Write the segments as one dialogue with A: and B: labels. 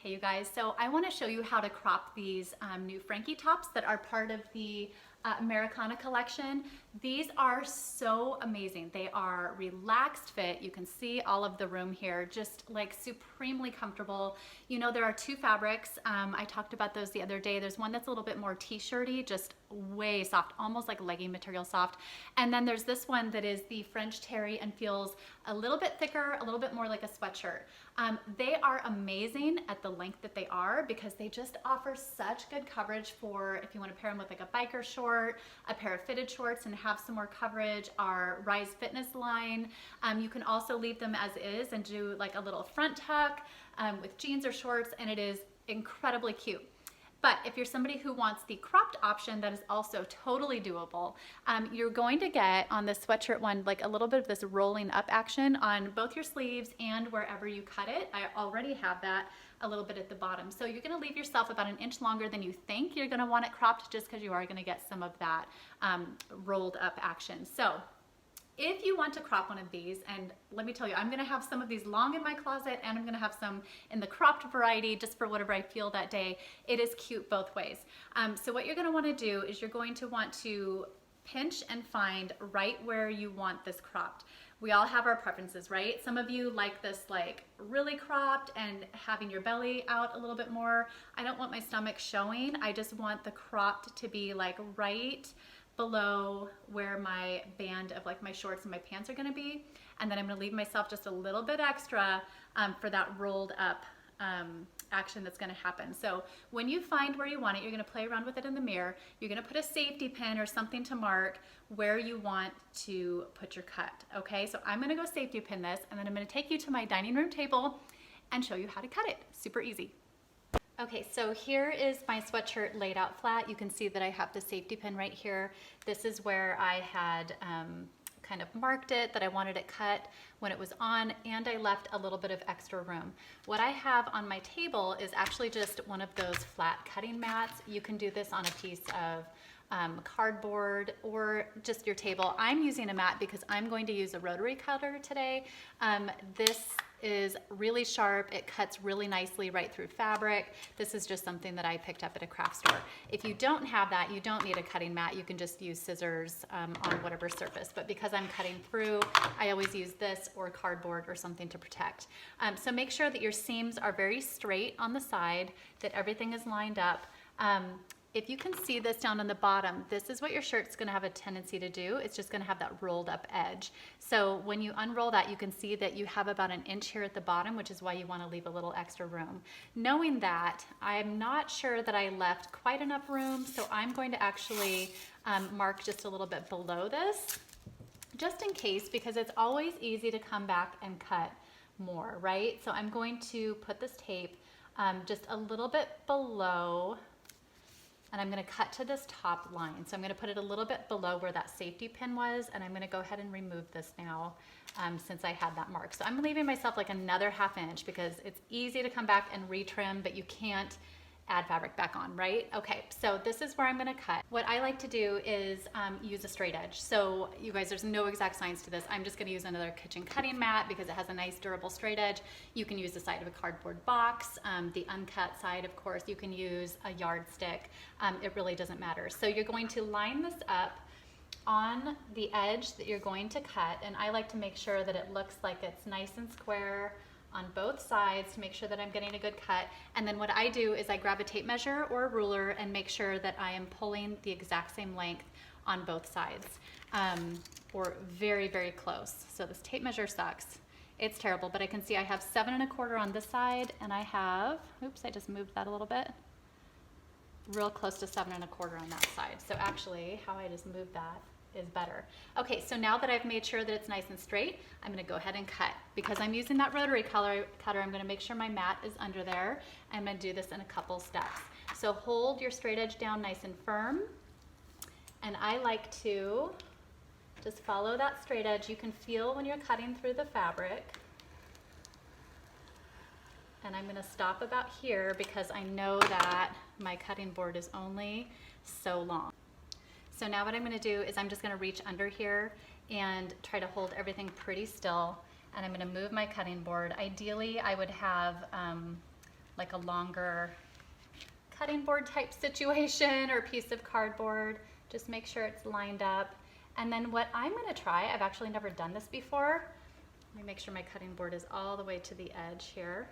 A: Hey you guys, so I want to show you how to crop these new Frankie tops that are part of the Americana collection. These are so amazing. They are relaxed fit. You can see all of the room here, just like supremely comfortable. You know, there are two fabrics. I talked about those the other day. There's one that's a little bit more t-shirty, just way soft, almost like legging material soft. And then there's this one that is the French terry and feels a little bit thicker, a little bit more like a sweatshirt. They are amazing at the length that they are because they just offer such good coverage for if you want to pair them with like a biker short, a pair of fitted shorts and have some more coverage. Our Rise Fitness line. You can also leave them as is and do like a little front tuck with jeans or shorts, and it is incredibly cute. But if you're somebody who wants the cropped option, that is also totally doable. You're going to get on the sweatshirt one like a little bit of this rolling up action on both your sleeves and wherever you cut it. I already have that a little bit at the bottom. So you're gonna leave yourself about an inch longer than you think you're gonna want it cropped, just because you are gonna get some of that rolled up action. So if you want to crop one of these, and let me tell you, I'm gonna have some of these long in my closet and I'm gonna have some in the cropped variety just for whatever I feel that day. It is cute both ways. So what you're gonna wanna do is you're going to want to pinch and find right where you want this cropped. We all have our preferences, right? Some of you like this like really cropped and having your belly out a little bit more. I don't want my stomach showing. I just want the cropped to be like right below where my band of like my shorts and my pants are gonna be. And then I'm gonna leave myself just a little bit extra for that rolled up action that's gonna happen. So when you find where you want it, you're gonna play around with it in the mirror. You're gonna put a safety pin or something to mark where you want to put your cut, okay? So I'm gonna go safety pin this, and then I'm gonna take you to my dining room table and show you how to cut it. Super easy. Okay, so here is my sweatshirt laid out flat. You can see that I have the safety pin right here. This is where I had kind of marked it, that I wanted it cut when it was on, and I left a little bit of extra room. What I have on my table is actually just one of those flat cutting mats. You can do this on a piece of cardboard or just your table. I'm using a mat because I'm going to use a rotary cutter today. This is really sharp. It cuts really nicely right through fabric. This is just something that I picked up at a craft store. If you don't have that, you don't need a cutting mat. You can just use scissors on whatever surface. But because I'm cutting through, I always use this or cardboard or something to protect. So make sure that your seams are very straight on the side, that everything is lined up. If you can see this down on the bottom, this is what your shirt's gonna have a tendency to do. It's just gonna have that rolled up edge. So when you unroll that, you can see that you have about an inch here at the bottom, which is why you wanna leave a little extra room. Knowing that, I'm not sure that I left quite enough room, so I'm going to actually mark just a little bit below this, just in case, because it's always easy to come back and cut more, right? So I'm going to put this tape just a little bit below, and I'm gonna cut to this top line. So I'm gonna put it a little bit below where that safety pin was, and I'm gonna go ahead and remove this now since I had that mark. So I'm leaving myself like another ½ inch because it's easy to come back and retrim, but you can't add fabric back on, right? Okay, so this is where I'm gonna cut. What I like to do is use a straight edge. So you guys, there's no exact science to this. I'm just gonna use another kitchen cutting mat because it has a nice durable straight edge. You can use the side of a cardboard box. The uncut side, of course, you can use a yardstick. It really doesn't matter. So you're going to line this up on the edge that you're going to cut, and I like to make sure that it looks like it's nice and square on both sides to make sure that I'm getting a good cut. And then what I do is I grab a tape measure or a ruler and make sure that I am pulling the exact same length on both sides, or very, very close. So this tape measure sucks. It's terrible, but I can see I have 7 1/4 on this side, and I have, oops, I just moved that a little bit, real close to 7 1/4 on that side. So actually, how I just moved that is better. Okay, so now that I've made sure that it's nice and straight, I'm gonna go ahead and cut. Because I'm using that rotary cutter, I'm gonna make sure my mat is under there. I'm gonna do this in a couple steps. So hold your straight edge down nice and firm. And I like to just follow that straight edge. You can feel when you're cutting through the fabric. And I'm gonna stop about here because I know that my cutting board is only so long. So now what I'm gonna do is I'm just gonna reach under here and try to hold everything pretty still, and I'm gonna move my cutting board. Ideally, I would have like a longer cutting board type situation or piece of cardboard. Just make sure it's lined up. And then what I'm gonna try, I've actually never done this before. Let me make sure my cutting board is all the way to the edge here.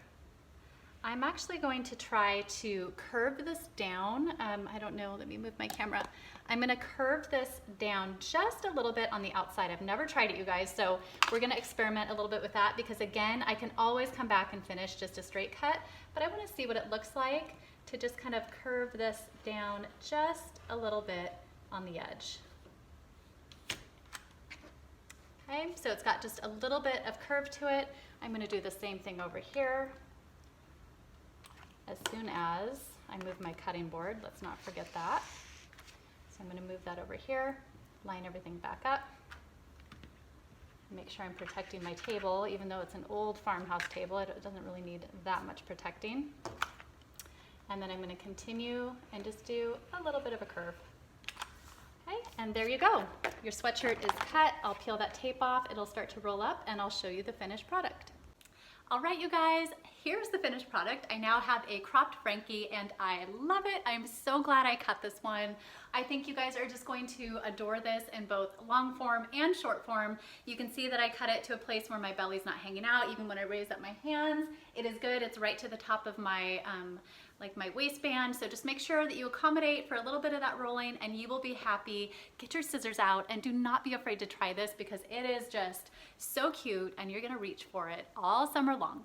A: I'm actually going to try to curve this down. I don't know, let me move my camera. I'm gonna curve this down just a little bit on the outside. I've never tried it, you guys, so we're gonna experiment a little bit with that because again, I can always come back and finish just a straight cut, but I wanna see what it looks like to just kind of curve this down just a little bit on the edge. Okay, so it's got just a little bit of curve to it. I'm gonna do the same thing over here. As soon as I move my cutting board, let's not forget that. So I'm gonna move that over here, line everything back up. Make sure I'm protecting my table, even though it's an old farmhouse table, it doesn't really need that much protecting. And then I'm gonna continue and just do a little bit of a curve. Okay, and there you go. Your sweatshirt is cut. I'll peel that tape off, it'll start to roll up, and I'll show you the finished product. All right, you guys, here's the finished product. I now have a cropped Frankie and I love it. I'm so glad I cut this one. I think you guys are just going to adore this in both long form and short form. You can see that I cut it to a place where my belly's not hanging out. Even when I raise up my hands, it is good. It's right to the top of my like my waistband. So just make sure that you accommodate for a little bit of that rolling and you will be happy. Get your scissors out and do not be afraid to try this because it is just so cute and you're gonna reach for it all summer long.